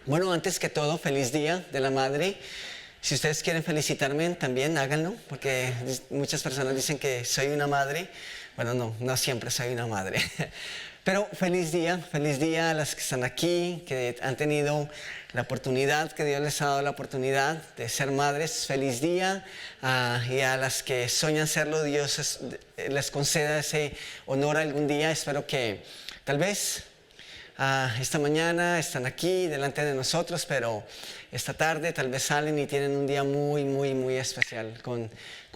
Bueno, antes que todo, feliz Día de la Madre. Si ustedes quieren felicitarme, también háganlo, porque muchas personas dicen que soy una madre. Bueno, no siempre soy una madre. Pero feliz día a las que están aquí, que han tenido la oportunidad, que Dios les ha dado la oportunidad de ser madres. Feliz día. Y a las que sueñan serlo, Dios les conceda ese honor algún día. Espero que tal vez esta mañana están aquí delante de nosotros, pero esta tarde tal vez salen y tienen un día muy especial con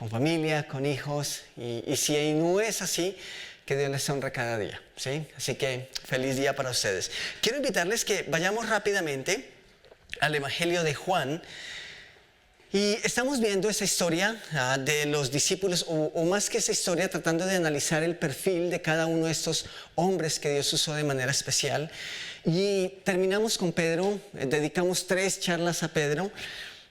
familia, con hijos. Y si no es así, que Dios les honre cada día, ¿sí? Así que feliz día para ustedes. Quiero invitarles que vayamos rápidamente al Evangelio de Juan. Y estamos viendo esa historia de los discípulos, o más que esa historia, tratando de analizar el perfil de cada uno de estos hombres que Dios usó de manera especial. Y terminamos con Pedro, dedicamos 3 charlas a Pedro.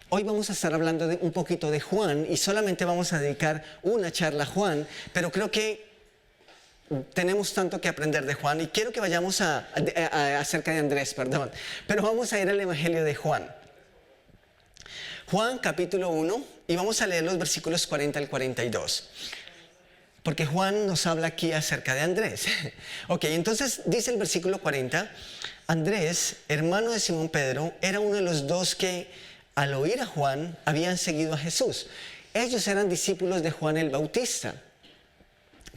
Hoy vamos a estar hablando un poquito de Juan y solamente vamos a dedicar una charla a Juan, pero creo que tenemos tanto que aprender de Juan y quiero que vayamos acerca de Andrés, perdón. Pero vamos a ir al Evangelio de Juan. Juan capítulo 1 y vamos a leer los versículos 40 al 42. Porque Juan nos habla aquí acerca de Andrés. Ok, entonces dice el versículo 40, Andrés, hermano de Simón Pedro, era uno de los 2 que al oír a Juan habían seguido a Jesús. Ellos eran discípulos de Juan el Bautista.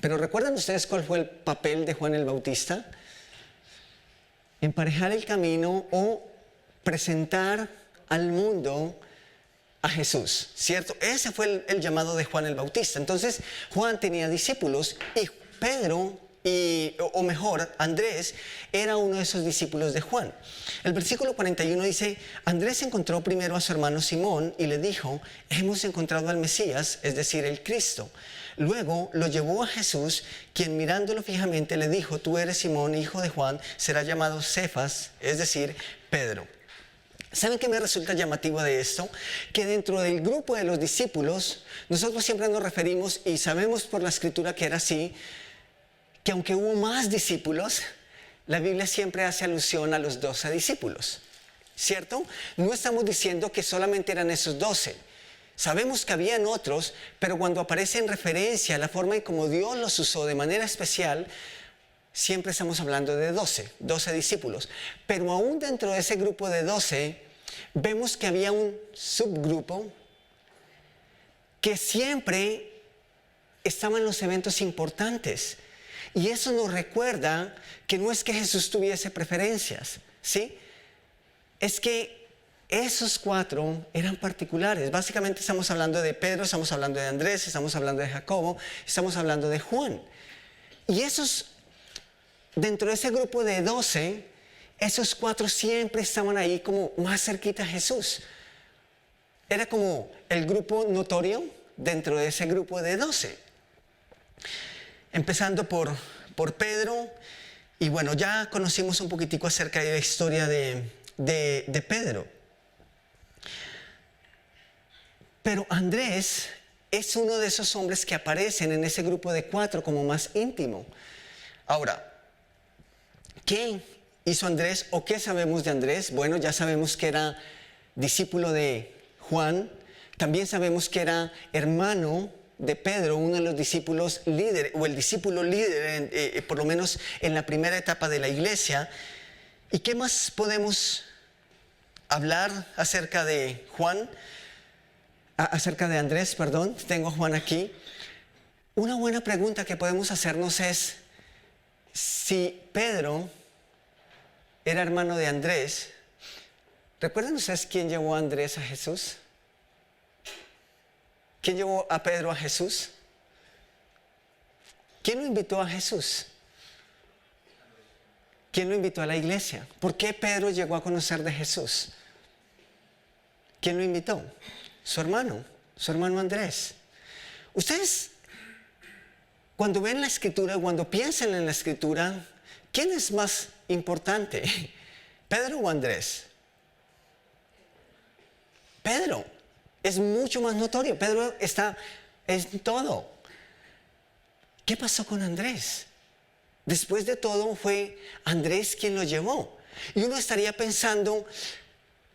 Pero ¿recuerdan ustedes cuál fue el papel de Juan el Bautista? Emparejar el camino o presentar al mundo a Jesús, ¿cierto? Ese fue el llamado de Juan el Bautista. Entonces, Juan tenía discípulos y Pedro, o mejor, Andrés, era uno de esos discípulos de Juan. El versículo 41 dice, Andrés encontró primero a su hermano Simón y le dijo, hemos encontrado al Mesías, es decir, el Cristo. Luego lo llevó a Jesús, quien mirándolo fijamente le dijo, tú eres Simón, hijo de Juan, será llamado Cefas, es decir, Pedro. ¿Saben qué me resulta llamativo de esto? Que dentro del grupo de los discípulos, nosotros siempre nos referimos, y sabemos por la escritura que era así, que aunque hubo más discípulos, la Biblia siempre hace alusión a los 12 discípulos, ¿cierto? No estamos diciendo que solamente eran esos 12. Sabemos que habían otros, pero cuando aparece en referencia a la forma en cómo Dios los usó de manera especial, siempre estamos hablando de 12 discípulos. Pero aún dentro de ese grupo de 12, vemos que había un subgrupo que siempre estaba en los eventos importantes. Y eso nos recuerda que no es que Jesús tuviese preferencias, ¿sí? Es que esos 4 eran particulares. Básicamente estamos hablando de Pedro, estamos hablando de Andrés, estamos hablando de Jacobo, estamos hablando de Juan. Y dentro de ese grupo de 12, esos 4 siempre estaban ahí como más cerquita a Jesús. Era como el grupo notorio dentro de ese grupo de 12. Empezando por Pedro. Y bueno, ya conocimos un poquitico acerca de la historia de Pedro. Pero Andrés es uno de esos hombres que aparecen en ese grupo de 4 como más íntimo. Ahora, ¿qué hizo Andrés o qué sabemos de Andrés? Bueno, ya sabemos que era discípulo de Juan. También sabemos que era hermano de Pedro, uno de los discípulos líderes, o el discípulo líder, por lo menos en la primera etapa de la iglesia. ¿Y qué más podemos hablar acerca de Andrés, perdón? Tengo a Juan aquí. Una buena pregunta que podemos hacernos es, si Pedro era hermano de Andrés, ¿recuerdan ustedes quién llevó a Andrés a Jesús? ¿Quién llevó a Pedro a Jesús? ¿Quién lo invitó a Jesús? ¿Quién lo invitó a la iglesia? ¿Por qué Pedro llegó a conocer de Jesús? ¿Quién lo invitó? Su hermano Andrés. Ustedes, cuando ven la escritura, cuando piensan en la escritura, ¿quién es más importante? ¿Pedro o Andrés? Pedro. Es mucho más notorio. Pedro está en todo. ¿Qué pasó con Andrés? Después de todo fue Andrés quien lo llevó. Y uno estaría pensando,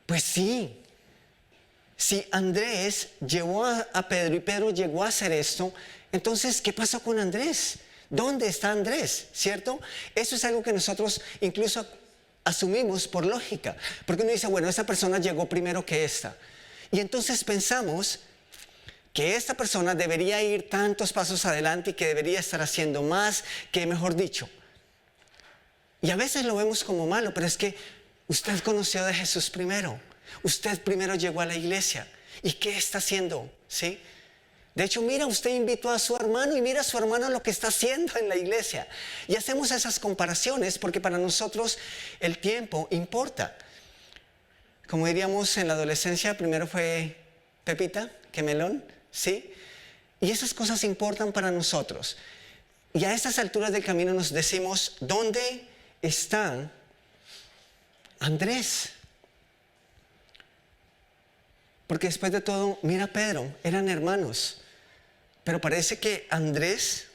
Pues sí. Si Andrés llevó a Pedro y Pedro llegó a hacer esto, entonces, ¿qué pasó con Andrés? ¿Dónde está Andrés? ¿Cierto? Eso es algo que nosotros incluso asumimos por lógica. Porque uno dice, bueno, esa persona llegó primero que esta. Y entonces pensamos que esta persona debería ir tantos pasos adelante y que debería estar haciendo más, que mejor dicho. Y a veces lo vemos como malo, pero es que usted conoció de Jesús primero. Usted primero llegó a la iglesia. ¿Y qué está haciendo? ¿Sí? De hecho, mira, usted invitó a su hermano y mira a su hermano lo que está haciendo en la iglesia. Y hacemos esas comparaciones porque para nosotros el tiempo importa. Como diríamos en la adolescencia, primero fue Pepita que Melón, ¿sí? Y esas cosas importan para nosotros. Y a estas alturas del camino nos decimos, ¿dónde está Andrés? Porque después de todo, mira a Pedro, eran hermanos. Pero parece que Andrés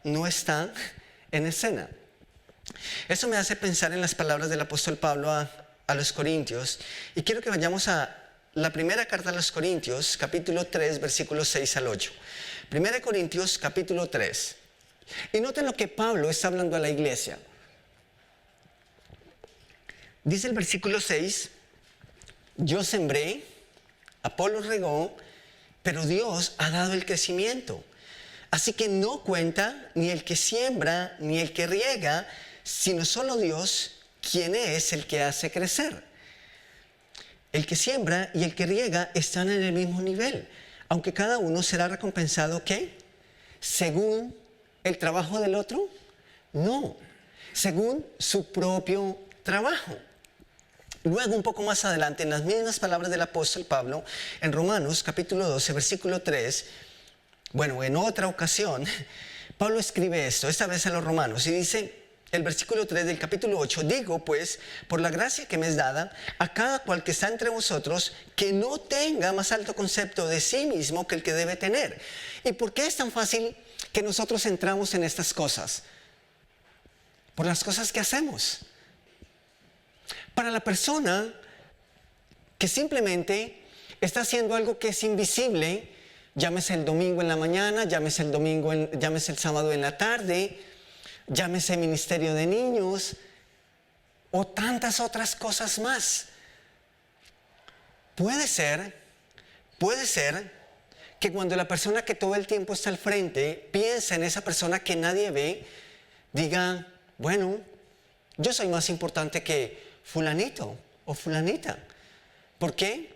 no está en escena. Eso me hace pensar en las palabras del apóstol Pablo a los Corintios. Y quiero que vayamos a la primera carta a los Corintios, capítulo 3, versículos 6 al 8. Primera Corintios, capítulo 3. Y noten lo que Pablo está hablando a la iglesia. Dice el versículo 6, yo sembré, Apolo regó, pero Dios ha dado el crecimiento. Así que no cuenta ni el que siembra ni el que riega, sino solo Dios, quien es el que hace crecer. El que siembra y el que riega están en el mismo nivel, aunque cada uno será recompensado, ¿qué? ¿Según el trabajo del otro? No, según su propio trabajo. Luego, un poco más adelante, en las mismas palabras del apóstol Pablo, en Romanos capítulo 12, versículo 3, bueno, en otra ocasión, Pablo escribe esto, esta vez a los romanos, y dice, el versículo 3 del capítulo 8, digo pues, por la gracia que me es dada, a cada cual que está entre vosotros, que no tenga más alto concepto de sí mismo que el que debe tener. ¿Y por qué es tan fácil que nosotros entramos en estas cosas? Por las cosas que hacemos. Para la persona que simplemente está haciendo algo que es invisible, llámese el domingo en la mañana, llámese el sábado en la tarde, llámese ministerio de niños o tantas otras cosas más. Puede ser que cuando la persona que todo el tiempo está al frente piensa en esa persona que nadie ve, diga, bueno, yo soy más importante que fulanito o fulanita. ¿Por qué?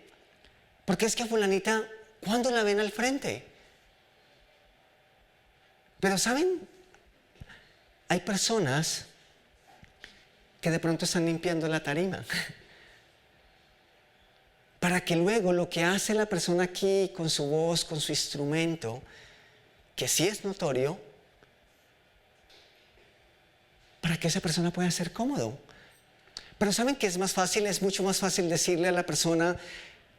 Porque es que a fulanita, ¿cuándo la ven al frente? Pero ¿saben? Hay personas que de pronto están limpiando la tarima para que luego lo que hace la persona aquí con su voz, con su instrumento, que sí es notorio, para que esa persona pueda ser cómodo. Pero ¿saben qué es más fácil? Es mucho más fácil decirle a la persona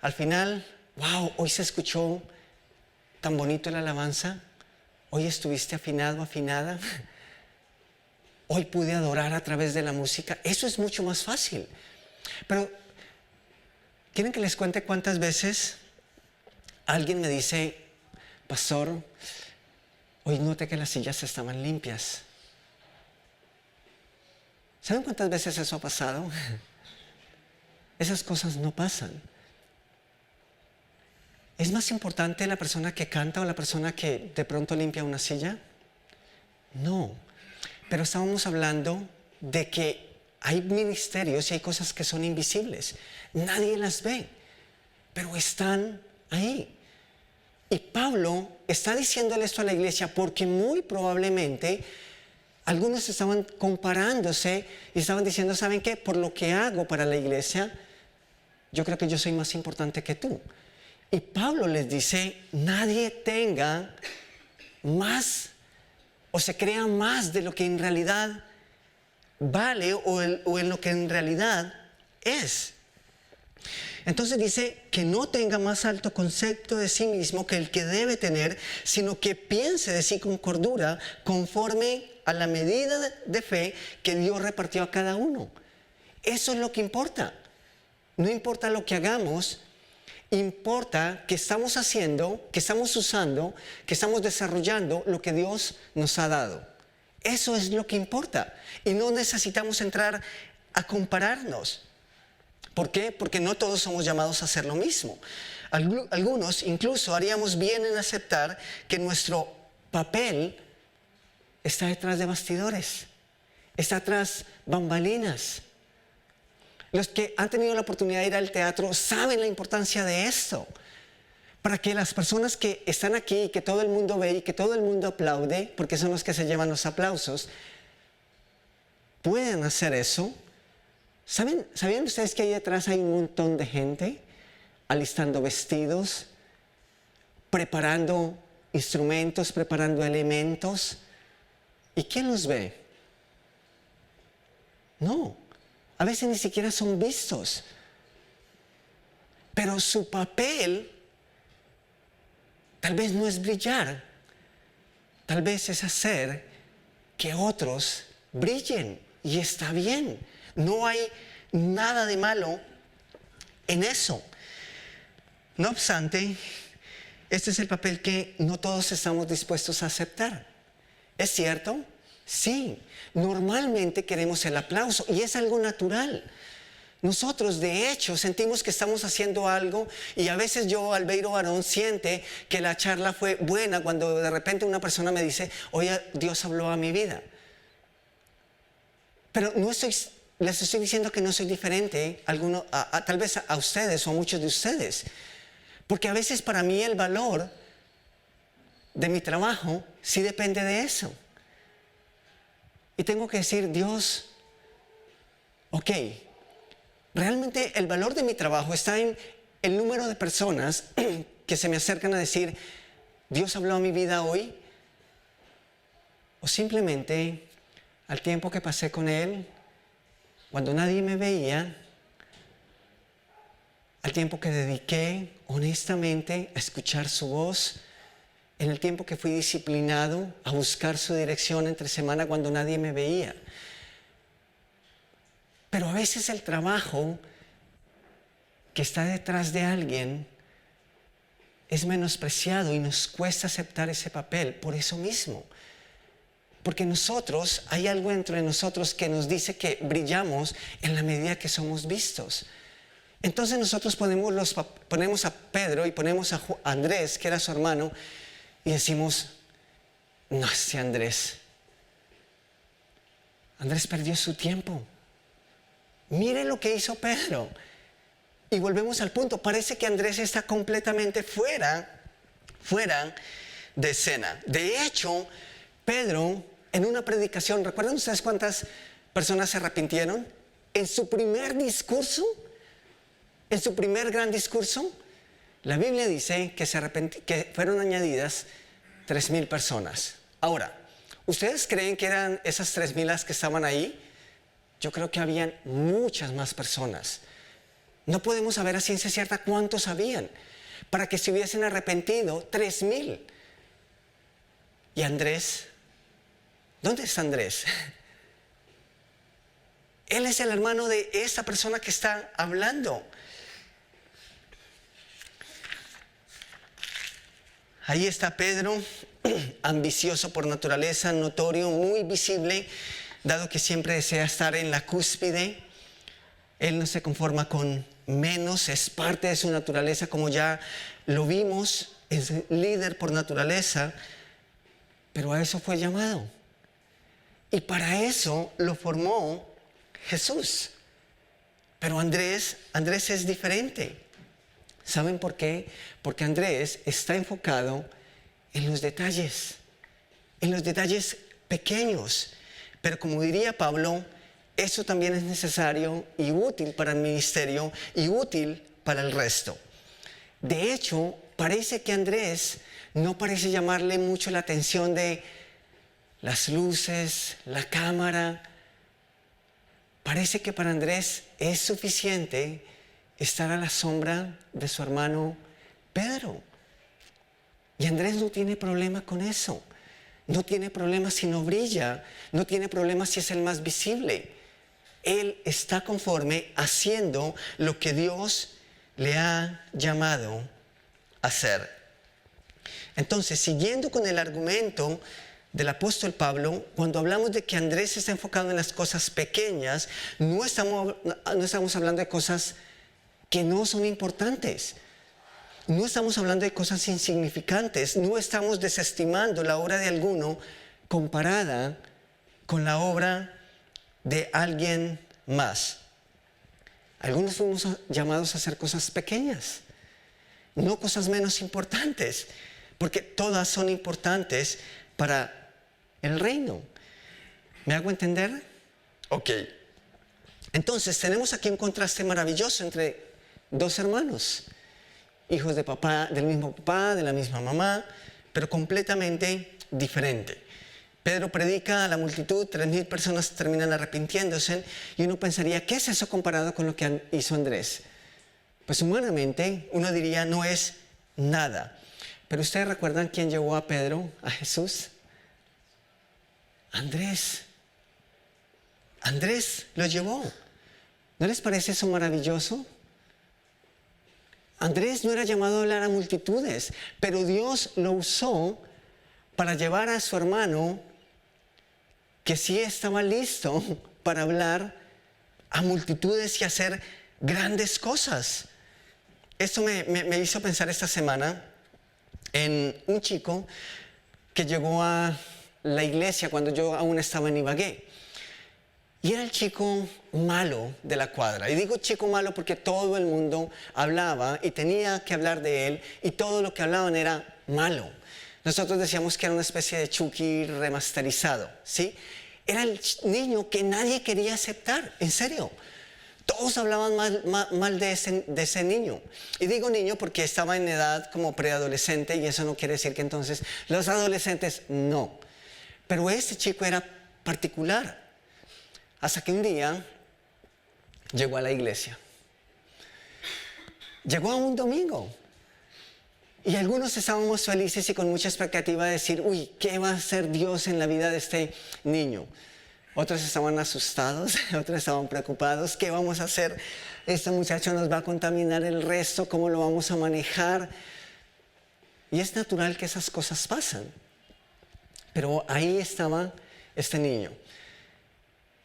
al final, wow, hoy se escuchó tan bonito la alabanza, hoy estuviste afinado, afinada, hoy pude adorar a través de la música. Eso es mucho más fácil. Pero, ¿quieren que les cuente cuántas veces alguien me dice, pastor, hoy noté que las sillas estaban limpias? ¿Saben cuántas veces eso ha pasado? Esas cosas no pasan. ¿Es más importante la persona que canta o la persona que de pronto limpia una silla? No. Pero estábamos hablando de que hay ministerios y hay cosas que son invisibles. Nadie las ve, pero están ahí. Y Pablo está diciéndole esto a la iglesia porque muy probablemente algunos estaban comparándose y estaban diciendo, ¿saben qué? Por lo que hago para la iglesia, yo creo que yo soy más importante que tú. Y Pablo les dice, nadie tenga más o se crea más de lo que en realidad vale o en lo que en realidad es. Entonces dice que no tenga más alto concepto de sí mismo que el que debe tener, sino que piense de sí con cordura, conforme a la medida de fe que Dios repartió a cada uno. Eso es lo que importa. No importa lo que hagamos, importa que estamos haciendo, que estamos usando, que estamos desarrollando lo que Dios nos ha dado. Eso es lo que importa. Y no necesitamos entrar a compararnos. ¿Por qué? Porque no todos somos llamados a hacer lo mismo. Algunos incluso haríamos bien en aceptar que nuestro papel está detrás de bastidores, está tras bambalinas. Los que han tenido la oportunidad de ir al teatro saben la importancia de esto. Para que las personas que están aquí, que todo el mundo ve y que todo el mundo aplaude, porque son los que se llevan los aplausos, puedan hacer eso. ¿Sabían ustedes que ahí detrás hay un montón de gente alistando vestidos, preparando instrumentos, preparando elementos? ¿Y quién los ve? No, a veces ni siquiera son vistos. Pero su papel tal vez no es brillar, tal vez es hacer que otros brillen, y está bien. No hay nada de malo en eso. No obstante, este es el papel que no todos estamos dispuestos a aceptar. ¿Es cierto? Sí. Normalmente queremos el aplauso y es algo natural. Nosotros, de hecho, sentimos que estamos haciendo algo, y a veces yo, Albeiro Barón, siente que la charla fue buena cuando de repente una persona me dice, oye, Dios habló a mi vida. Pero les estoy diciendo que no soy diferente tal vez a ustedes o a muchos de ustedes. Porque a veces para mí el valor de mi trabajo sí depende de eso. Y tengo que decir, Dios, ok, realmente el valor de mi trabajo está en el número de personas que se me acercan a decir, Dios habló a mi vida hoy. O simplemente al tiempo que pasé con Él, cuando nadie me veía, al tiempo que dediqué honestamente a escuchar su voz, en el tiempo que fui disciplinado a buscar su dirección entre semana cuando nadie me veía. Pero a veces el trabajo que está detrás de alguien es menospreciado y nos cuesta aceptar ese papel por eso mismo. Porque hay algo dentro de nosotros que nos dice que brillamos en la medida que somos vistos. Entonces nosotros ponemos a Pedro y ponemos a Andrés, que era su hermano, y decimos, no, Andrés perdió su tiempo. Mire lo que hizo Pedro. Y volvemos al punto, parece que Andrés está completamente fuera de escena. De hecho, Pedro, en una predicación, ¿recuerdan ustedes cuántas personas se arrepintieron? En su primer discurso, en su primer gran discurso, la Biblia dice que fueron añadidas 3,000 personas. Ahora, ¿ustedes creen que eran esas 3,000 las que estaban ahí? Yo creo que habían muchas más personas. No podemos saber a ciencia cierta cuántos habían. Para que se hubiesen arrepentido, 3,000. ¿Y Andrés? ¿Dónde está Andrés? Él es el hermano de esa persona que está hablando. Ahí está Pedro, ambicioso por naturaleza, notorio, muy visible, dado que siempre desea estar en la cúspide. Él no se conforma con menos, es parte de su naturaleza, como ya lo vimos, es líder por naturaleza, pero a eso fue llamado. Y para eso lo formó Jesús. Pero Andrés es diferente. ¿Saben por qué? Porque Andrés está enfocado en los detalles pequeños. Pero como diría Pablo, eso también es necesario y útil para el ministerio y útil para el resto. De hecho, parece que Andrés no parece llamarle mucho la atención de las luces, la cámara. Parece que para Andrés es suficiente estar a la sombra de su hermano Pedro. Y Andrés no tiene problema con eso. No tiene problema si no brilla. No tiene problema si es el más visible. él está conforme haciendo lo que Dios le ha llamado a hacer. Entonces, siguiendo con el argumento del apóstol Pablo, cuando hablamos de que Andrés está enfocado en las cosas pequeñas, no estamos hablando de cosas que no son importantes. No estamos hablando de cosas insignificantes. No estamos desestimando la obra de alguno comparada con la obra de alguien más. Algunos fuimos llamados a hacer cosas pequeñas, no cosas menos importantes, porque todas son importantes para el reino. ¿Me hago entender? Ok. Entonces tenemos aquí un contraste maravilloso entre dos hermanos, hijos de papá, del mismo papá, de la misma mamá, pero completamente diferente. Pedro predica a la multitud, 3,000 personas terminan arrepintiéndose, y uno pensaría, ¿qué es eso comparado con lo que hizo Andrés? Pues humanamente uno diría, no es nada. Pero ¿ustedes recuerdan quién llevó a Pedro a Jesús? Andrés. Andrés lo llevó. ¿No les parece eso maravilloso? Andrés no era llamado a hablar a multitudes, pero Dios lo usó para llevar a su hermano, que sí estaba listo para hablar a multitudes y hacer grandes cosas. Esto me hizo pensar esta semana en un chico que llegó a la iglesia cuando yo aún estaba en Ibagué. Y era el chico malo de la cuadra. Y digo chico malo porque todo el mundo hablaba y tenía que hablar de él, y todo lo que hablaban era malo. Nosotros decíamos que era una especie de Chucky remasterizado, ¿sí? Era el niño que nadie quería aceptar, en serio. Todos hablaban mal de ese niño. Y digo niño porque estaba en edad como preadolescente, y eso no quiere decir que entonces los adolescentes no. Pero este chico era particular. Hasta que un día llegó a la iglesia. Llegó a un domingo. Y algunos estábamos felices y con mucha expectativa de decir, uy, ¿qué va a hacer Dios en la vida de este niño? Otros estaban asustados, otros estaban preocupados. ¿Qué vamos a hacer? Este muchacho nos va a contaminar el resto, ¿cómo lo vamos a manejar? Y es natural que esas cosas pasan. Pero ahí estaba este niño.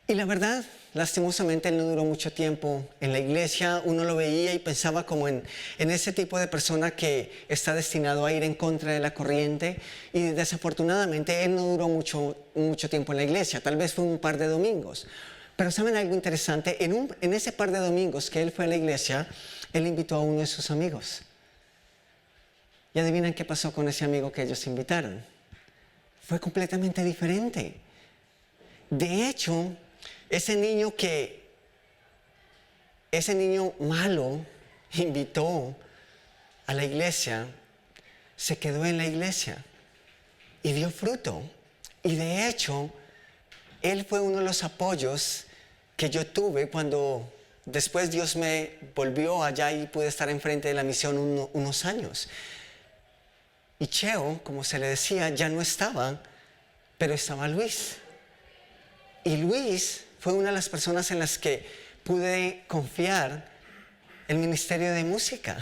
Y la verdad, lastimosamente, él no duró mucho tiempo en la iglesia. Uno lo veía y pensaba como en ese tipo de persona que está destinado a ir en contra de la corriente. Y desafortunadamente, él no duró mucho tiempo en la iglesia. Tal vez fue un par de domingos. Pero ¿saben algo interesante? En ese par de domingos que él fue a la iglesia, él invitó a uno de sus amigos. Y adivinen qué pasó con ese amigo que ellos invitaron. Fue completamente diferente. De hecho, ese niño malo invitó a la iglesia, se quedó en la iglesia y dio fruto. Y de hecho, él fue uno de los apoyos que yo tuve cuando después Dios me volvió allá y pude estar enfrente de la misión unos años. Y Cheo, como se le decía, ya no estaba, pero estaba Luis. Y Luis fue una de las personas en las que pude confiar el ministerio de música.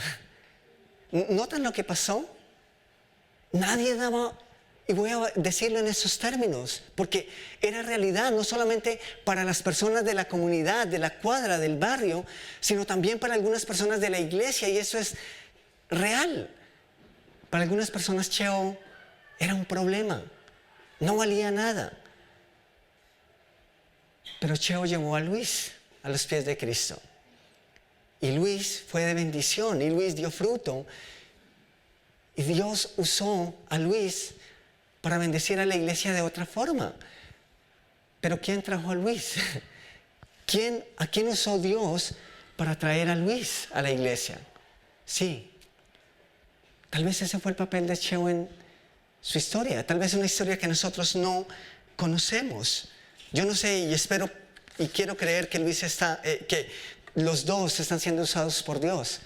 ¿Notan lo que pasó? Nadie daba, y voy a decirlo en esos términos, porque era realidad no solamente para las personas de la comunidad, de la cuadra, del barrio, sino también para algunas personas de la iglesia, y eso es real. Para algunas personas Cheo era un problema, no valía nada. Pero Cheo llevó a Luis a los pies de Cristo. Y Luis fue de bendición, y Luis dio fruto. Y Dios usó a Luis para bendecir a la iglesia de otra forma. Pero ¿quién trajo a Luis? ¿A quién usó Dios para traer a Luis a la iglesia? Sí. Tal vez ese fue el papel de Cheo en su historia. Tal vez una historia que nosotros no conocemos. Yo no sé, y espero y quiero creer que que los dos están siendo usados por Dios.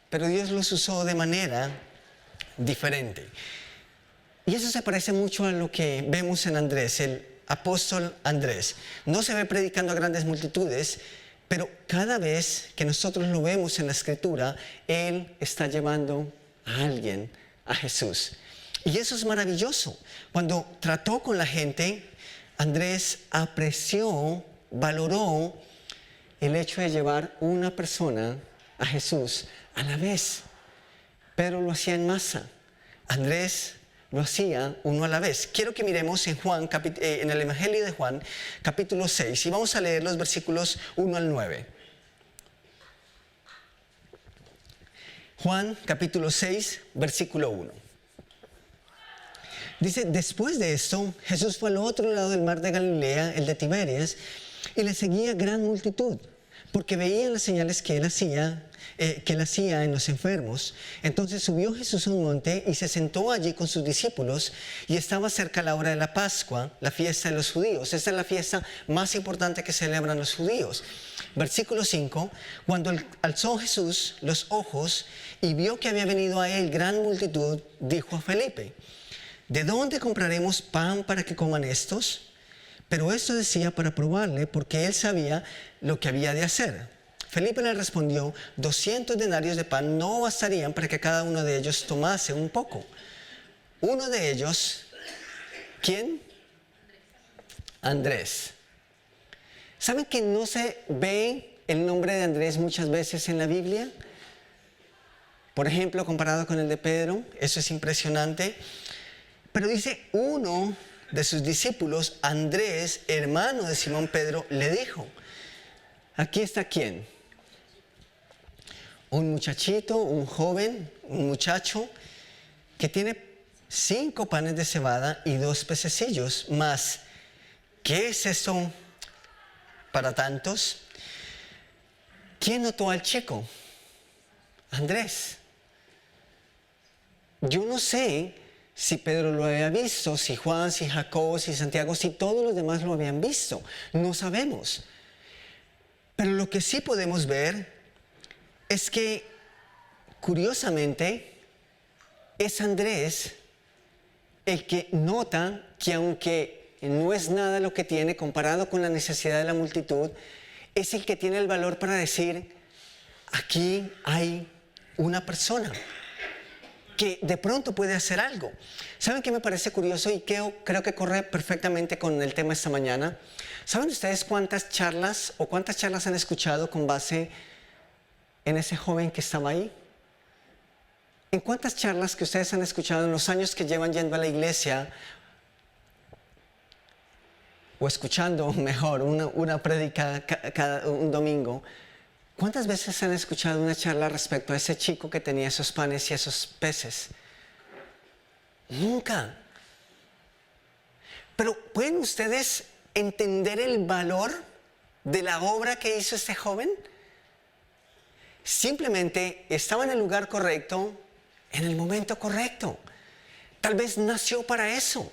Pero Dios los usó de manera diferente. Y eso se parece mucho a lo que vemos en Andrés. El apóstol Andrés. No se ve predicando a grandes multitudes, pero cada vez que nosotros lo vemos en la Escritura, él está llevando a alguien a Jesús. Y eso es maravilloso. Cuando trató con la gente, Andrés apreció, valoró el hecho de llevar una persona a Jesús a la vez. Pedro lo hacía en masa. Andrés lo hacía uno a la vez. Quiero que miremos en el Evangelio de Juan, capítulo 6, y vamos a leer los versículos 1 al 9. Juan, capítulo 6, versículo 1. Dice, después de esto, Jesús fue al otro lado del mar de Galilea, el de Tiberias, y le seguía gran multitud, porque veían las señales que él hacía en los enfermos. Entonces subió Jesús a un monte y se sentó allí con sus discípulos, y estaba cerca la hora de la Pascua, la fiesta de los judíos. Esta es la fiesta más importante que celebran los judíos. Versículo 5, cuando alzó Jesús los ojos y vio que había venido a él gran multitud, dijo a Felipe, ¿de dónde compraremos pan para que coman estos? Pero esto decía para probarle, porque él sabía lo que había de hacer. Felipe le respondió, 200 denarios de pan no bastarían para que cada uno de ellos tomase un poco. Uno de ellos, ¿quién? Andrés. ¿Saben que no se ve el nombre de Andrés muchas veces en la Biblia? Por ejemplo, comparado con el de Pedro, eso es impresionante. Pero dice, uno de sus discípulos, Andrés, hermano de Simón Pedro, le dijo, aquí está ¿quién? Un muchachito, un joven, un muchacho que tiene 5 panes de cebada y 2 pececillos. Mas, ¿qué es esto para tantos? ¿Quién notó al chico? Andrés. Yo no sé si Pedro lo había visto, si Juan, si Jacobo, si Santiago, si todos los demás lo habían visto. No sabemos. Pero lo que sí podemos ver es que, curiosamente, es Andrés el que nota que aunque no es nada lo que tiene comparado con la necesidad de la multitud, es el que tiene el valor para decir, aquí hay una persona que de pronto puede hacer algo. ¿Saben qué me parece curioso y creo que corre perfectamente con el tema esta mañana? ¿Saben ustedes cuántas charlas han escuchado con base en ese joven que estaba ahí? ¿En cuántas charlas que ustedes han escuchado en los años que llevan yendo a la iglesia o escuchando mejor una prédica un domingo? ¿Cuántas veces han escuchado una charla respecto a ese chico que tenía esos panes y esos peces? Nunca. Pero ¿pueden ustedes entender el valor de la obra que hizo este joven? Simplemente estaba en el lugar correcto, en el momento correcto. Tal vez nació para eso.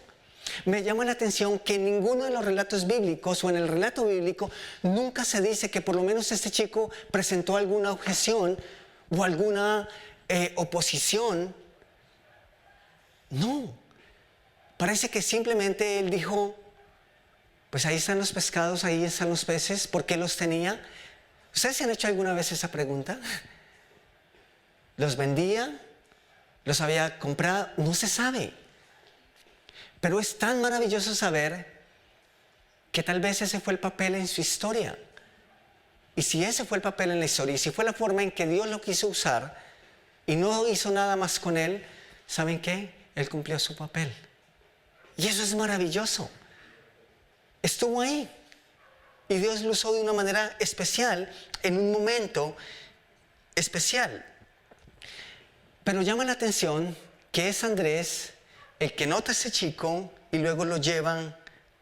Me llama la atención que en ninguno de los relatos bíblicos o en el relato bíblico nunca se dice que por lo menos este chico presentó alguna objeción o alguna oposición. No. Parece que simplemente él dijo, pues ahí están los pescados, ahí están los peces, ¿por qué los tenía? ¿Ustedes se han hecho alguna vez esa pregunta? ¿Los vendía? ¿Los había comprado? No se sabe. Pero es tan maravilloso saber que tal vez ese fue el papel en su historia. Y si ese fue el papel en la historia, y si fue la forma en que Dios lo quiso usar, y no hizo nada más con él, ¿saben qué? Él cumplió su papel. Y eso es maravilloso. Estuvo ahí. Y Dios lo usó de una manera especial, en un momento especial. Pero llama la atención que es Andrés el que nota a ese chico y luego lo llevan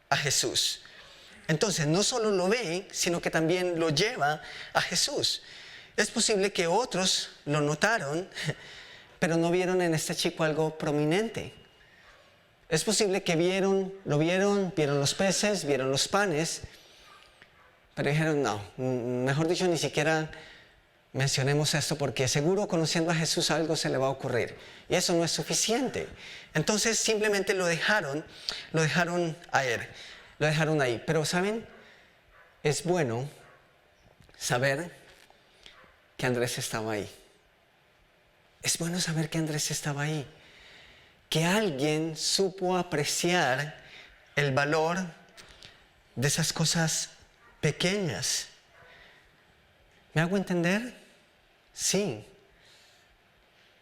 a Jesús. Entonces, no solo lo ve, sino que también lo lleva a Jesús. Es posible que otros lo notaron, pero no vieron en este chico algo prominente. Es posible que vieron los peces, vieron los panes, pero dijeron, no, mejor dicho, ni siquiera mencionemos esto porque seguro conociendo a Jesús algo se le va a ocurrir. Y eso no es suficiente. Entonces simplemente lo dejaron a él. lo dejaron ahí. Pero ¿saben? Es bueno saber que Andrés estaba ahí. Es bueno saber que Andrés estaba ahí. Que alguien supo apreciar el valor de esas cosas pequeñas. ¿Me hago entender? Sí.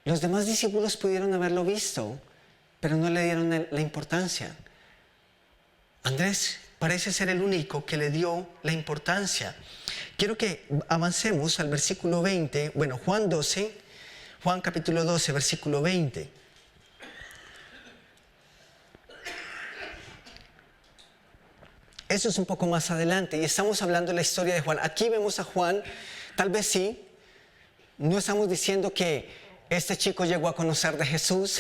Los demás discípulos pudieron haberlo visto, pero no le dieron la importancia. Andrés parece ser el único que le dio la importancia. Quiero que avancemos al versículo 20, Juan capítulo 12, versículo 20. Eso es un poco más adelante y estamos hablando de la historia de Juan. Aquí vemos a Juan, tal vez sí, no estamos diciendo que este chico llegó a conocer de Jesús,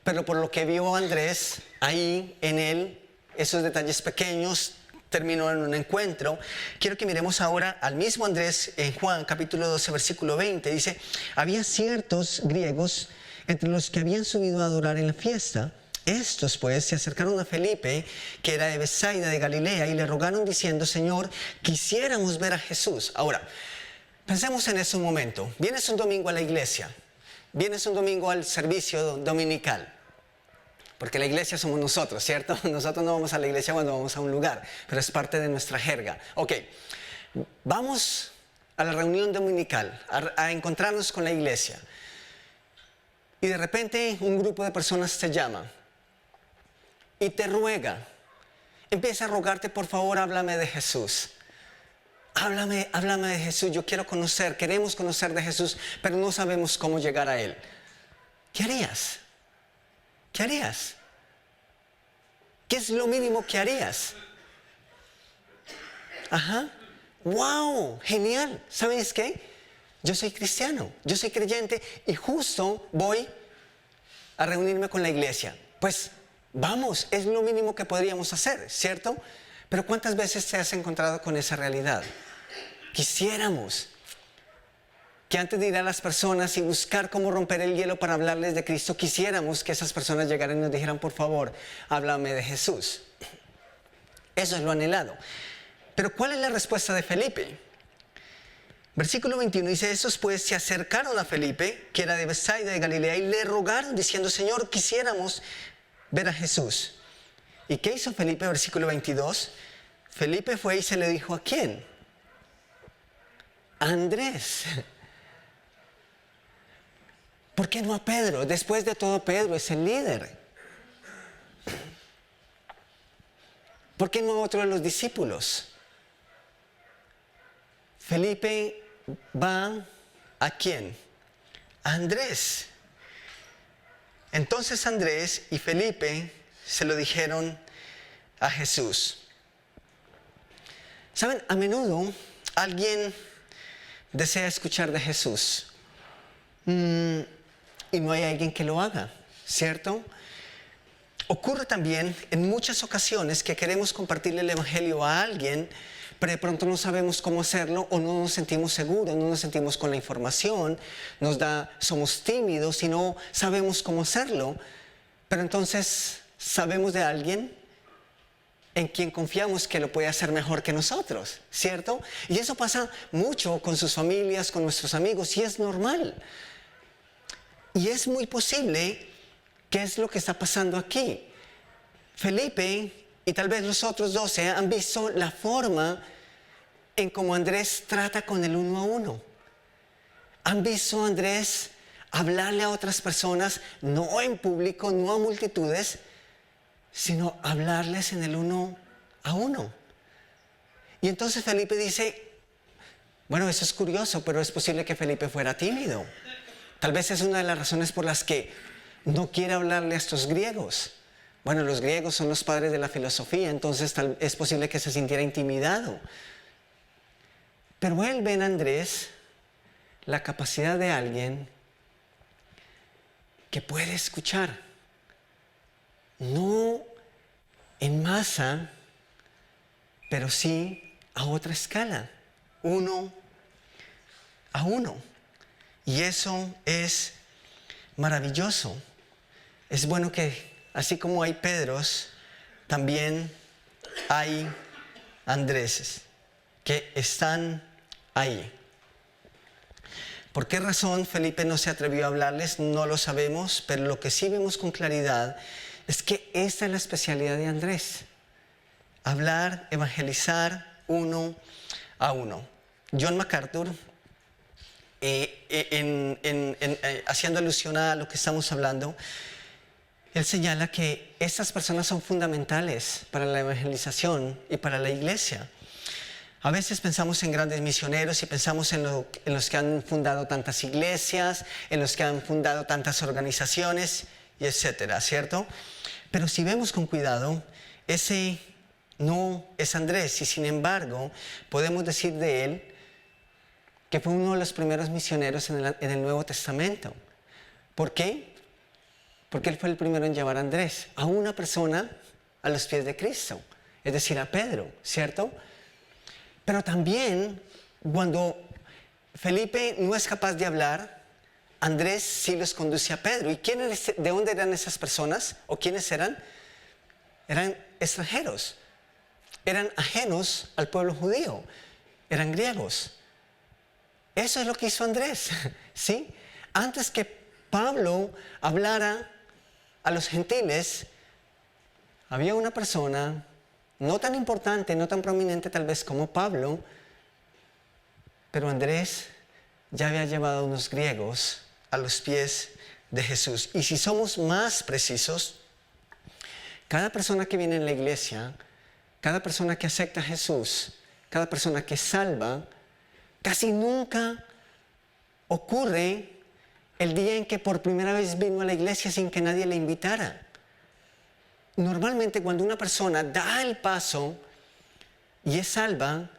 pero por lo que vio Andrés ahí en él, esos detalles pequeños, terminó en un encuentro. Quiero que miremos ahora al mismo Andrés en Juan capítulo 12, versículo 20. Dice, había ciertos griegos entre los que habían subido a adorar en la fiesta. Estos pues se acercaron a Felipe, que era de Betsaida de Galilea, y le rogaron diciendo, Señor, quisiéramos ver a Jesús. Ahora, pensemos en eso un momento. Vienes un domingo a la iglesia, vienes un domingo al servicio dominical, porque la iglesia somos nosotros, ¿cierto? Nosotros no vamos a la iglesia cuando vamos a un lugar, pero es parte de nuestra jerga. Ok, vamos a la reunión dominical, a encontrarnos con la iglesia, y de repente un grupo de personas te llama y te ruega, empieza a rogarte, por favor, háblame de Jesús. Háblame de Jesús, yo quiero conocer, queremos conocer de Jesús, pero no sabemos cómo llegar a Él. ¿Qué harías? ¿Qué harías? ¿Qué es lo mínimo que harías? Ajá. ¡Wow! Genial. ¿Sabes qué? Yo soy cristiano, yo soy creyente y justo voy a reunirme con la iglesia. Pues vamos, es lo mínimo que podríamos hacer, ¿cierto? Pero ¿cuántas veces te has encontrado con esa realidad? Quisiéramos que antes de ir a las personas y buscar cómo romper el hielo para hablarles de Cristo, quisiéramos que esas personas llegaran y nos dijeran, por favor, háblame de Jesús. Eso es lo anhelado. Pero ¿cuál es la respuesta de Felipe? Versículo 21 dice, esos pues se acercaron a Felipe, que era de Betsaida de Galilea, y le rogaron diciendo, Señor, quisiéramos ver a Jesús. ¿Y qué hizo Felipe? Versículo 22. Felipe fue y se le dijo, ¿a quién? A Andrés. ¿Por qué no a Pedro? Después de todo, Pedro es el líder. ¿Por qué no a otro de los discípulos? Felipe va ¿a quién? A Andrés. Entonces Andrés y Felipe se lo dijeron a Jesús. ¿Saben? A menudo alguien desea escuchar de Jesús y no hay alguien que lo haga, ¿cierto? Ocurre también en muchas ocasiones que queremos compartirle el evangelio a alguien, pero de pronto no sabemos cómo hacerlo o no nos sentimos seguros, no nos sentimos con la información, somos tímidos y no sabemos cómo hacerlo, pero entonces sabemos de alguien en quien confiamos que lo puede hacer mejor que nosotros, ¿cierto? Y eso pasa mucho con sus familias, con nuestros amigos, y es normal. Y es muy posible que es lo que está pasando aquí. Felipe y tal vez los otros 12 han visto la forma en cómo Andrés trata con el uno a uno. Han visto a Andrés hablarle a otras personas, no en público, no a multitudes, sino hablarles en el uno a uno. Y entonces Felipe dice, bueno, eso es curioso, pero es posible que Felipe fuera tímido. Tal vez es una de las razones por las que no quiere hablarle a estos griegos. Bueno, los griegos son los padres de la filosofía, entonces es posible que se sintiera intimidado. Pero él ve en Andrés la capacidad de alguien que puede escuchar. No en masa, pero sí a otra escala, uno a uno. Y eso es maravilloso. Es bueno que, así como hay Pedros, también hay Andréses que están ahí. ¿Por qué razón Felipe no se atrevió a hablarles? No lo sabemos, pero lo que sí vemos con claridad es que esta es la especialidad de Andrés. Hablar, evangelizar uno a uno. John MacArthur, haciendo alusión a lo que estamos hablando, él señala que estas personas son fundamentales para la evangelización y para la iglesia. A veces pensamos en grandes misioneros y pensamos en los que han fundado tantas iglesias, en los que han fundado tantas organizaciones, y etcétera, ¿cierto? Pero si vemos con cuidado, ese no es Andrés, y sin embargo, podemos decir de él que fue uno de los primeros misioneros en el Nuevo Testamento. ¿Por qué? Porque él fue el primero en llevar a Andrés, a una persona, a los pies de Cristo, es decir, a Pedro, ¿cierto? Pero también, cuando Felipe no es capaz de hablar, Andrés sí los conduce a Pedro. ¿Y de dónde eran esas personas? ¿O quiénes eran? Eran extranjeros. Eran ajenos al pueblo judío. Eran griegos. Eso es lo que hizo Andrés, ¿sí? Antes que Pablo hablara a los gentiles, había una persona no tan importante, no tan prominente tal vez como Pablo, pero Andrés ya había llevado a unos griegos a los pies de Jesús. Y si somos más precisos, cada persona que viene en la iglesia, cada persona que acepta a Jesús, cada persona que salva, casi nunca ocurre el día en que por primera vez vino a la iglesia sin que nadie le invitara. Normalmente cuando una persona da el paso y es salva,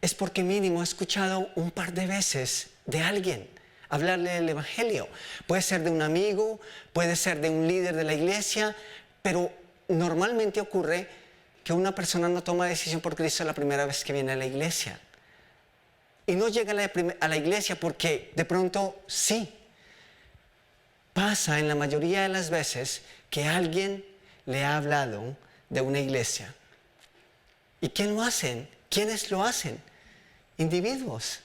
es porque mínimo ha escuchado un par de veces de alguien hablarle del evangelio. Puede ser de un amigo, puede ser de un líder de la iglesia, pero normalmente ocurre que una persona no toma decisión por Cristo la primera vez que viene a la iglesia. Y no llega a la iglesia porque de pronto sí. Pasa en la mayoría de las veces que alguien le ha hablado de una iglesia. ¿Y quién lo hacen? ¿Quiénes lo hacen? Individuos.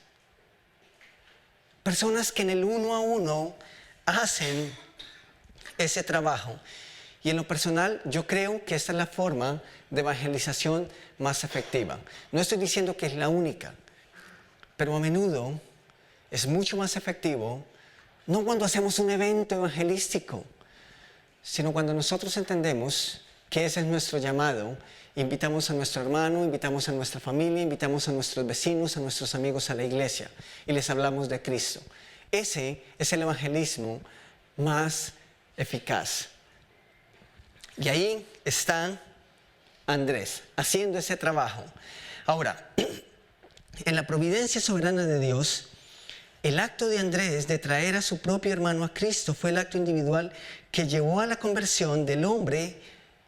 Personas que en el uno a uno hacen ese trabajo. Y en lo personal, yo creo que esta es la forma de evangelización más efectiva. No estoy diciendo que es la única, pero a menudo es mucho más efectivo, no cuando hacemos un evento evangelístico, sino cuando nosotros entendemos que ese es nuestro llamado, invitamos a nuestro hermano, invitamos a nuestra familia, invitamos a nuestros vecinos, a nuestros amigos a la iglesia y les hablamos de Cristo. Ese es el evangelismo más eficaz. Y ahí está Andrés, haciendo ese trabajo. Ahora, en la providencia soberana de Dios, el acto de Andrés de traer a su propio hermano a Cristo fue el acto individual que llevó a la conversión del hombre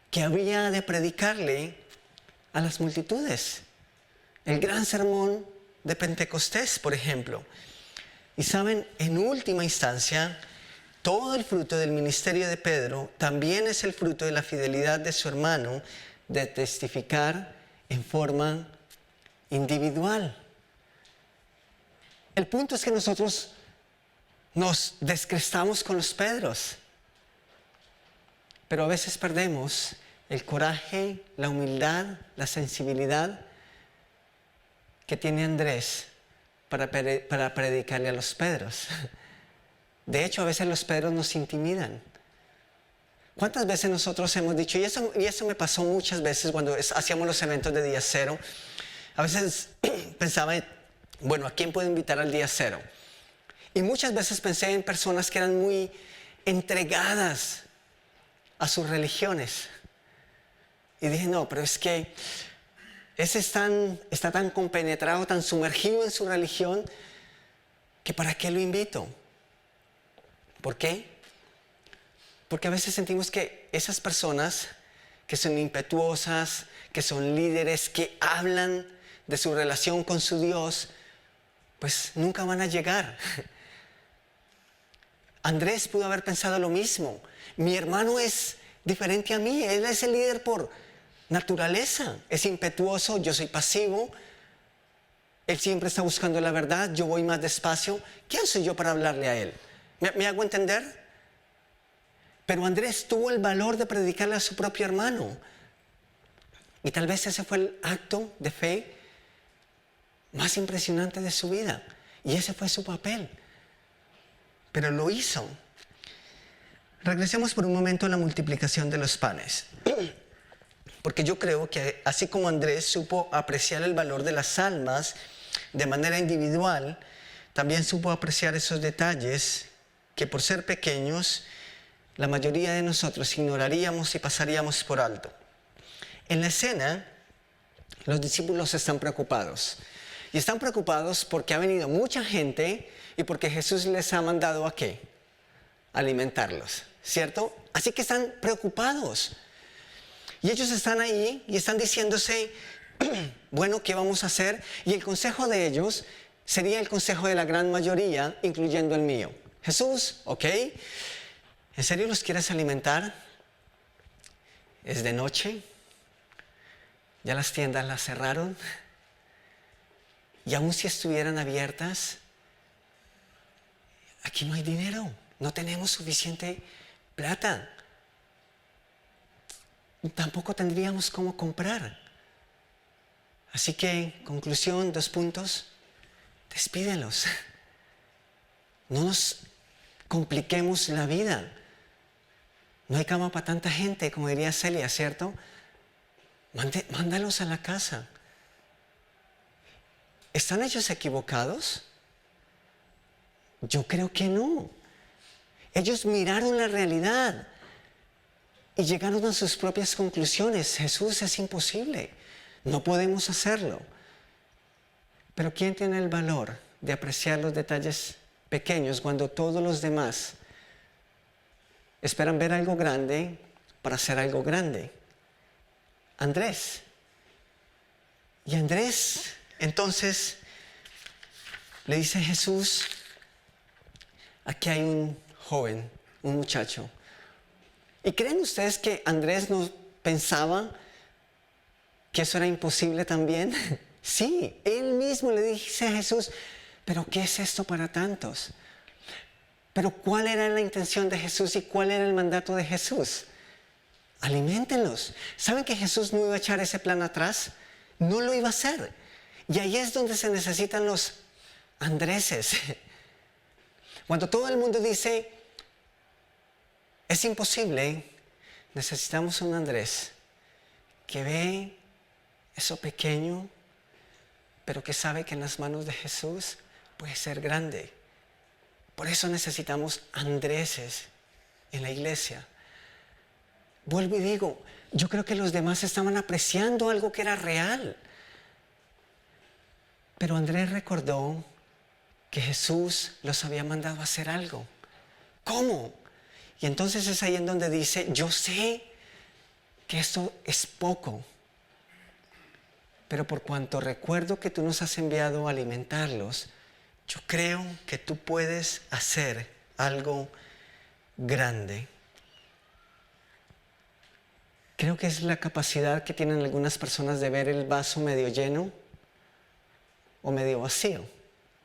que había de predicarle a las multitudes. El gran sermón de Pentecostés, por ejemplo. Y saben, en última instancia, todo el fruto del ministerio de Pedro también es el fruto de la fidelidad de su hermano de testificar en forma individual. El punto es que nosotros nos descrestamos con los Pedros, pero a veces perdemos el coraje, la humildad, la sensibilidad que tiene Andrés para predicarle a los Pedros. De hecho, a veces los Pedros nos intimidan. ¿Cuántas veces nosotros hemos dicho, y eso me pasó muchas veces cuando hacíamos los eventos de Día Cero? A veces pensaba, bueno, ¿a quién puedo invitar al Día Cero? Y muchas veces pensé en personas que eran muy entregadas a sus religiones. Y dije, no, pero es que ese está tan compenetrado, tan sumergido en su religión, que ¿para qué lo invito? ¿Por qué? Porque a veces sentimos que esas personas que son impetuosas, que son líderes, que hablan de su relación con su Dios, pues nunca van a llegar. Andrés pudo haber pensado lo mismo. Mi hermano es diferente a mí, él es el líder por naturaleza. Es impetuoso, yo soy pasivo. Él siempre está buscando la verdad, yo voy más despacio. ¿Quién soy yo para hablarle a él? ¿Me hago entender? Pero Andrés tuvo el valor de predicarle a su propio hermano. Y tal vez ese fue el acto de fe más impresionante de su vida. Y ese fue su papel. Pero lo hizo. Regresemos por un momento a la multiplicación de los panes. Porque yo creo que así como Andrés supo apreciar el valor de las almas de manera individual, también supo apreciar esos detalles que por ser pequeños, la mayoría de nosotros ignoraríamos y pasaríamos por alto. En la escena, los discípulos están preocupados. Y están preocupados porque ha venido mucha gente y porque Jesús les ha mandado ¿a qué? Alimentarlos, ¿cierto? Así que están preocupados. Y ellos están ahí y están diciéndose, bueno, ¿qué vamos a hacer? Y el consejo de ellos sería el consejo de la gran mayoría, incluyendo el mío. Jesús, ¿ok? ¿En serio los quieres alimentar? ¿Es de noche? ¿Ya las tiendas las cerraron? Y aun si estuvieran abiertas, aquí no hay dinero, no tenemos suficiente plata. Tampoco tendríamos cómo comprar. Así que, conclusión, 2 puntos, despídelos. No nos compliquemos la vida. No hay cama para tanta gente, como diría Celia, ¿cierto? Mándalos a la casa. ¿Están ellos equivocados? Yo creo que no. Ellos miraron la realidad y llegaron a sus propias conclusiones. Jesús, es imposible. No podemos hacerlo. Pero ¿quién tiene el valor de apreciar los detalles pequeños cuando todos los demás esperan ver algo grande para hacer algo grande? Andrés. Y Andrés, entonces, le dice a Jesús, aquí hay un joven, un muchacho. ¿Y creen ustedes que Andrés no pensaba que eso era imposible también? Sí, él mismo le dice a Jesús, pero ¿qué es esto para tantos? Pero ¿cuál era la intención de Jesús y cuál era el mandato de Jesús? Aliméntenlos. ¿Saben que Jesús no iba a echar ese plan atrás? No lo iba a hacer. Y ahí es donde se necesitan los Andréses. Cuando todo el mundo dice, es imposible, necesitamos un Andrés que ve eso pequeño, pero que sabe que en las manos de Jesús puede ser grande. Por eso necesitamos Andréses en la iglesia. Vuelvo y digo, yo creo que los demás estaban apreciando algo que era real. Pero Andrés recordó que Jesús los había mandado a hacer algo. ¿Cómo? Y entonces es ahí en donde dice, yo sé que esto es poco, pero por cuanto recuerdo que tú nos has enviado a alimentarlos, yo creo que tú puedes hacer algo grande. Creo que es la capacidad que tienen algunas personas de ver el vaso medio lleno o medio vacío.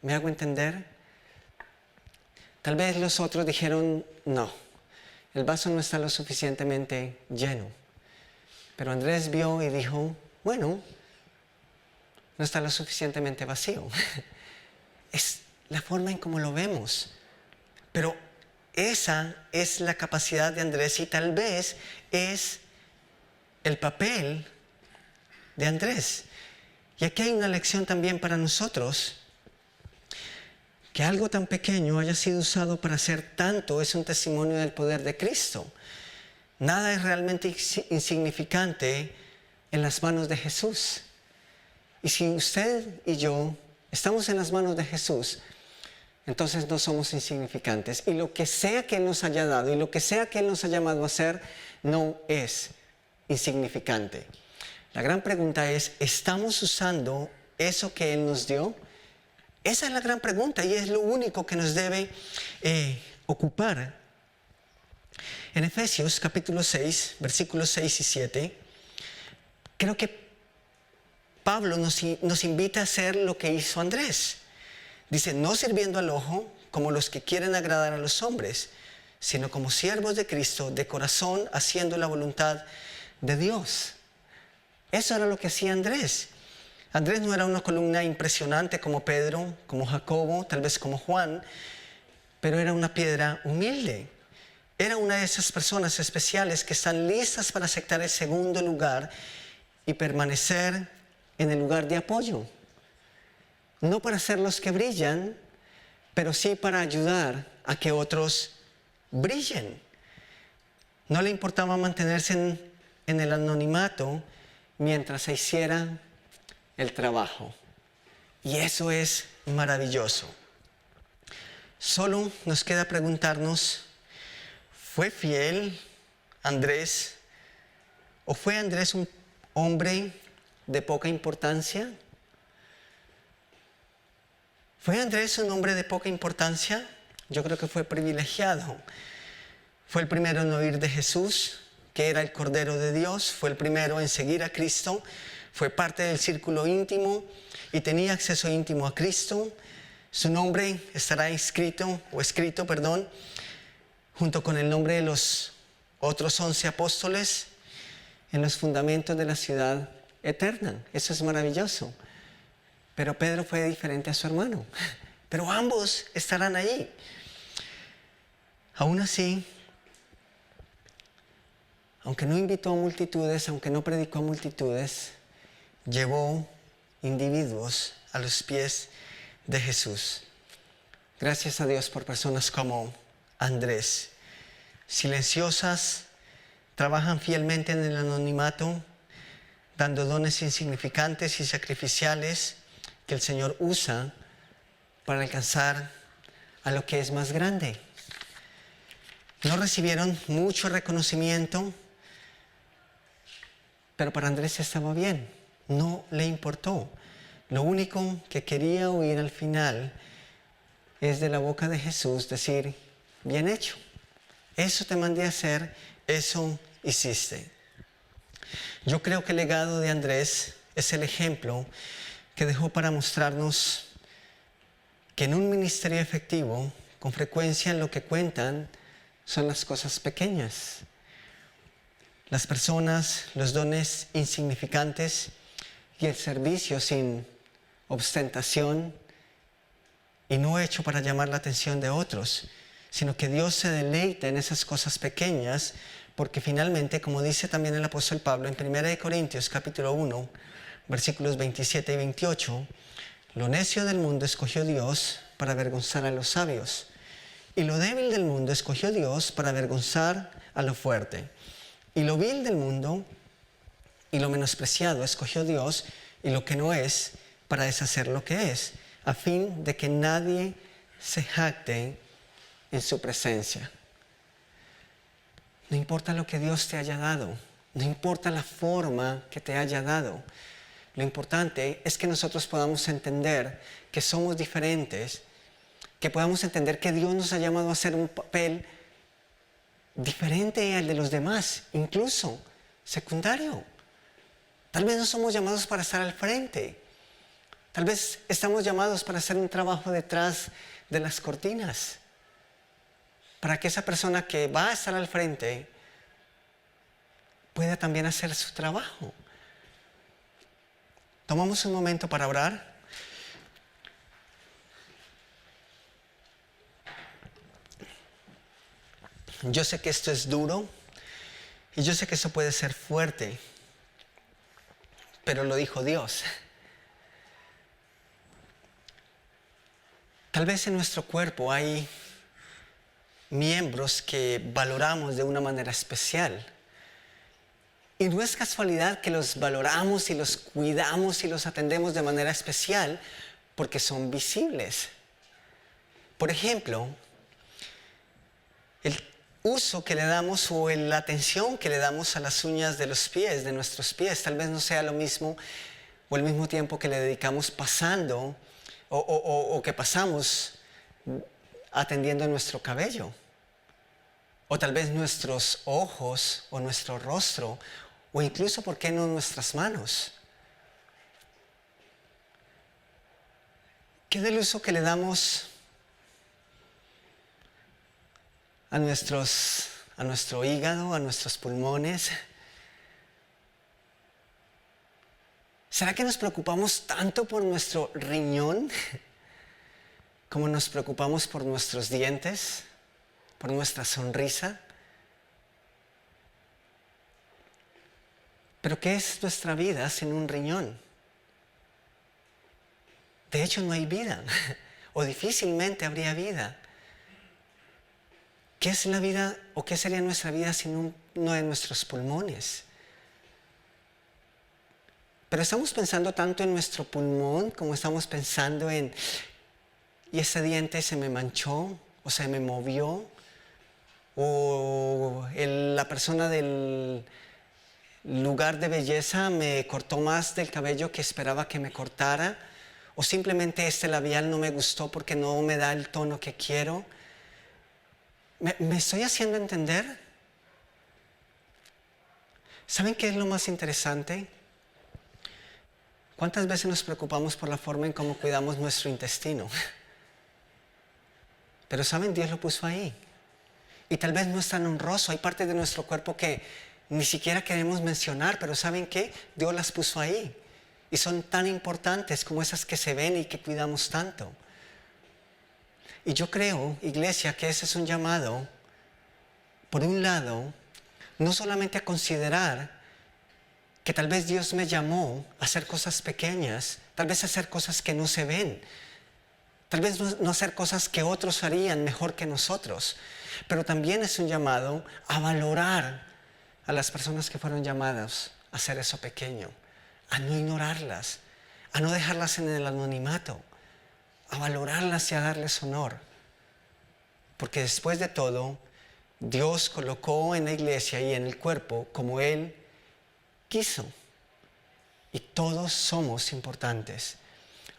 ¿Me hago entender? Tal vez los otros dijeron, no, el vaso no está lo suficientemente lleno. Pero Andrés vio y dijo, bueno, no está lo suficientemente vacío. Es la forma en cómo lo vemos. Pero esa es la capacidad de Andrés y tal vez es el papel de Andrés. Y aquí hay una lección también para nosotros. Que algo tan pequeño haya sido usado para hacer tanto es un testimonio del poder de Cristo. Nada es realmente insignificante en las manos de Jesús. Y si usted y yo estamos en las manos de Jesús, entonces no somos insignificantes. Y lo que sea que Él nos haya dado y lo que sea que Él nos haya llamado a hacer, no es insignificante. La gran pregunta es, ¿estamos usando eso que Él nos dio? Esa es la gran pregunta y es lo único que nos debe ocupar. En Efesios capítulo 6, versículos 6 y 7, creo que Pablo nos invita a hacer lo que hizo Andrés. Dice, no sirviendo al ojo como los que quieren agradar a los hombres, sino como siervos de Cristo, de corazón, haciendo la voluntad de Dios. Eso era lo que hacía Andrés. Andrés no era una columna impresionante como Pedro, como Jacobo, tal vez como Juan, pero era una piedra humilde. Era una de esas personas especiales que están listas para aceptar el segundo lugar y permanecer en el lugar de apoyo. No para ser los que brillan, pero sí para ayudar a que otros brillen. No le importaba mantenerse en el anonimato mientras se hiciera el trabajo. Y eso es maravilloso. Solo nos queda preguntarnos, ¿fue fiel Andrés o fue Andrés un hombre de poca importancia? ¿Fue Andrés un hombre de poca importancia? Yo creo que fue privilegiado. Fue el primero en oír de Jesús, que era el Cordero de Dios. Fue el primero en seguir a Cristo. Fue parte del círculo íntimo y tenía acceso íntimo a Cristo. Su nombre estará escrito, junto con el nombre de los otros 11 apóstoles en los fundamentos de la ciudad eterna. Eso es maravilloso. Pero Pedro fue diferente a su hermano. Pero ambos estarán allí. Aún así, aunque no invitó a multitudes, aunque no predicó a multitudes, llevó individuos a los pies de Jesús. Gracias a Dios por personas como Andrés, silenciosas, trabajan fielmente en el anonimato, dando dones insignificantes y sacrificiales que el Señor usa para alcanzar a lo que es más grande. No recibieron mucho reconocimiento, pero para Andrés estaba bien, no le importó. Lo único que quería oír al final es de la boca de Jesús decir, bien hecho, eso te mandé a hacer, eso hiciste. Yo creo que el legado de Andrés es el ejemplo que dejó para mostrarnos que en un ministerio efectivo, con frecuencia lo que cuentan son las cosas pequeñas. Las personas, los dones insignificantes y el servicio sin ostentación y no hecho para llamar la atención de otros, sino que Dios se deleita en esas cosas pequeñas, porque finalmente, como dice también el apóstol Pablo en 1 Corintios capítulo 1, versículos 27 y 28, lo necio del mundo escogió Dios para avergonzar a los sabios, y lo débil del mundo escogió Dios para avergonzar a lo fuerte. Y lo vil del mundo y lo menospreciado escogió Dios, y lo que no es, para deshacer lo que es, a fin de que nadie se jacte en su presencia. No importa lo que Dios te haya dado, no importa la forma que te haya dado. Lo importante es que nosotros podamos entender que somos diferentes, que podamos entender que Dios nos ha llamado a hacer un papel diferente al de los demás, incluso secundario. Tal vez no somos llamados para estar al frente. Tal vez estamos llamados para hacer un trabajo detrás de las cortinas, para que esa persona que va a estar al frente pueda también hacer su trabajo. Tomamos un momento para orar. Yo sé que esto es duro y yo sé que eso puede ser fuerte, pero lo dijo Dios. Tal vez en nuestro cuerpo hay miembros que valoramos de una manera especial. Y no es casualidad que los valoramos y los cuidamos y los atendemos de manera especial porque son visibles. Por ejemplo, el uso que le damos o la atención que le damos a las uñas de los pies, de nuestros pies, tal vez no sea lo mismo o el mismo tiempo que le dedicamos pasando o que pasamos atendiendo nuestro cabello. O tal vez nuestros ojos o nuestro rostro o incluso, ¿por qué no nuestras manos? ¿Qué del uso que le damos a nuestro hígado, a nuestros pulmones? ¿Será que nos preocupamos tanto por nuestro riñón como nos preocupamos por nuestros dientes, por nuestra sonrisa? ¿Pero qué es nuestra vida sin un riñón? De hecho, no hay vida, o difícilmente habría vida. ¿Qué es la vida o qué sería nuestra vida sin uno de nuestros pulmones? Pero estamos pensando tanto en nuestro pulmón como estamos pensando en, ¿y ese diente se me manchó o se me movió? ¿O la persona del lugar de belleza me cortó más del cabello que esperaba que me cortara? ¿O simplemente este labial no me gustó porque no me da el tono que quiero? ¿Me estoy haciendo entender? ¿Saben qué es lo más interesante? ¿Cuántas veces nos preocupamos por la forma en cómo cuidamos nuestro intestino? Pero ¿saben? Dios lo puso ahí. Y tal vez no es tan honroso. Hay partes de nuestro cuerpo que ni siquiera queremos mencionar, pero ¿saben qué? Dios las puso ahí. Y son tan importantes como esas que se ven y que cuidamos tanto. Y yo creo, iglesia, que ese es un llamado, por un lado, no solamente a considerar que tal vez Dios me llamó a hacer cosas pequeñas, tal vez a hacer cosas que no se ven, tal vez no hacer cosas que otros harían mejor que nosotros, pero también es un llamado a valorar a las personas que fueron llamadas a hacer eso pequeño, a no ignorarlas, a no dejarlas en el anonimato, a valorarlas y a darles honor. Porque después de todo, Dios colocó en la iglesia y en el cuerpo como Él quiso. Y todos somos importantes.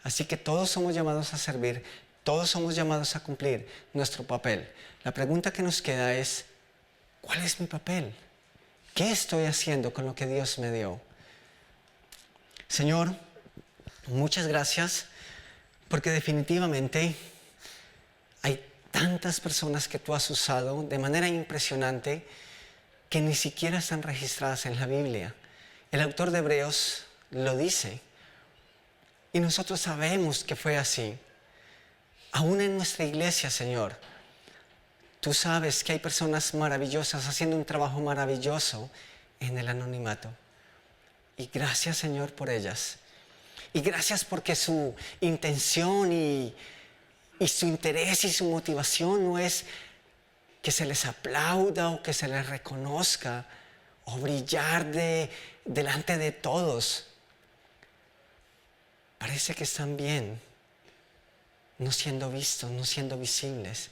Así que todos somos llamados a servir, todos somos llamados a cumplir nuestro papel. La pregunta que nos queda es, ¿cuál es mi papel? ¿Qué estoy haciendo con lo que Dios me dio? Señor, muchas gracias, porque definitivamente hay tantas personas que tú has usado de manera impresionante que ni siquiera están registradas en la Biblia. El autor de Hebreos lo dice. Y nosotros sabemos que fue así. Aún en nuestra iglesia, Señor, tú sabes que hay personas maravillosas haciendo un trabajo maravilloso en el anonimato. Y gracias, Señor, por ellas. Y gracias porque su intención y su interés y su motivación no es que se les aplauda o que se les reconozca o brillar delante de todos. Parece que están bien, no siendo vistos, no siendo visibles.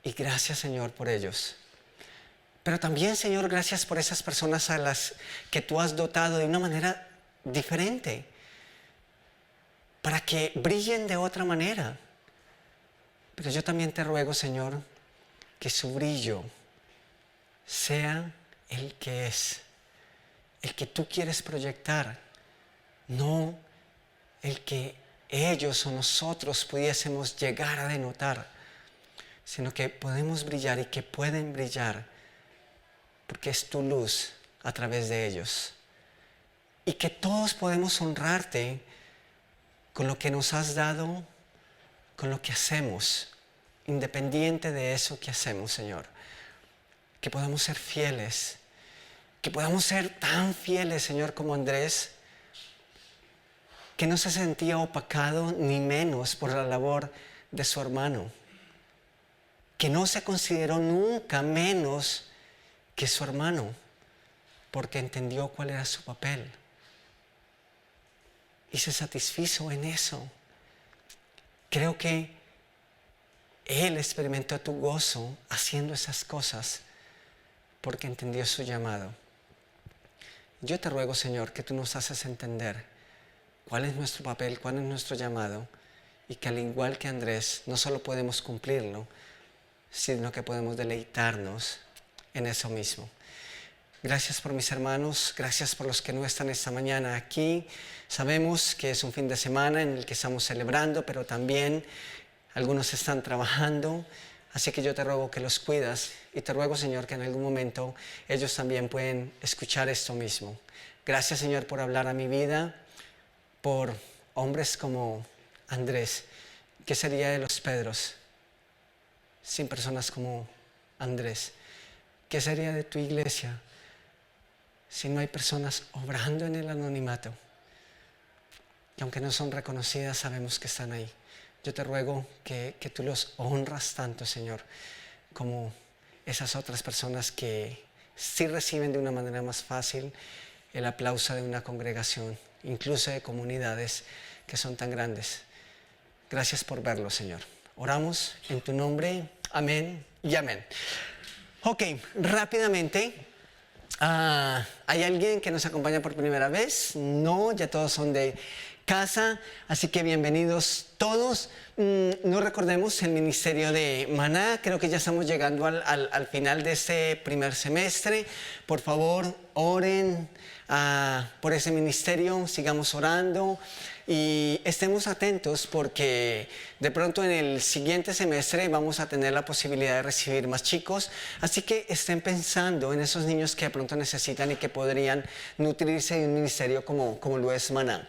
Y gracias, Señor, por ellos. Pero también, Señor, gracias por esas personas a las que tú has dotado de una manera diferente, para que brillen de otra manera. Pero yo también te ruego, Señor, que su brillo sea el que es, el que tú quieres proyectar, no el que ellos o nosotros pudiésemos llegar a denotar, sino que podemos brillar y que pueden brillar porque es tu luz a través de ellos. Y que todos podemos honrarte con lo que nos has dado, con lo que hacemos, independiente de eso que hacemos, Señor. Que podamos ser fieles, que podamos ser tan fieles, Señor, como Andrés, que no se sentía opacado ni menos por la labor de su hermano, que no se consideró nunca menos que su hermano, porque entendió cuál era su papel y se satisfizo en eso. Creo que él experimentó tu gozo haciendo esas cosas porque entendió su llamado. Yo te ruego, Señor, que tú nos haces entender cuál es nuestro papel, cuál es nuestro llamado, y que al igual que Andrés, no solo podemos cumplirlo, sino que podemos deleitarnos en eso mismo. Gracias por mis hermanos, gracias por los que no están esta mañana aquí. Sabemos que es un fin de semana en el que estamos celebrando, pero también algunos están trabajando. Así que yo te ruego que los cuidas y te ruego, Señor, que en algún momento ellos también pueden escuchar esto mismo. Gracias, Señor, por hablar a mi vida, por hombres como Andrés. ¿Qué sería de los Pedros sin personas como Andrés? ¿Qué sería de tu iglesia si no hay personas obrando en el anonimato? Y aunque no son reconocidas, sabemos que están ahí. Yo te ruego que tú los honras tanto, Señor, como esas otras personas que sí reciben de una manera más fácil el aplauso de una congregación, incluso de comunidades que son tan grandes. Gracias por verlo, Señor. Oramos en tu nombre. Amén y amén. Ok, rápidamente. ¿Hay alguien que nos acompaña por primera vez? No, ya todos son de casa, así que bienvenidos todos. No recordemos el ministerio de Maná, creo que ya estamos llegando al final de este primer semestre. Por favor, oren por ese ministerio, sigamos orando y estemos atentos porque de pronto en el siguiente semestre vamos a tener la posibilidad de recibir más chicos, así que estén pensando en esos niños que de pronto necesitan y que podrían nutrirse de un ministerio como lo es Maná.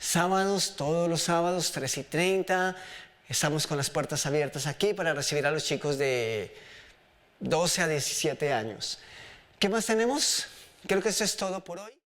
Sábados, todos los sábados, 3:30, estamos con las puertas abiertas aquí para recibir a los chicos de 12 a 17 años. ¿Qué más tenemos? Creo que eso es todo por hoy.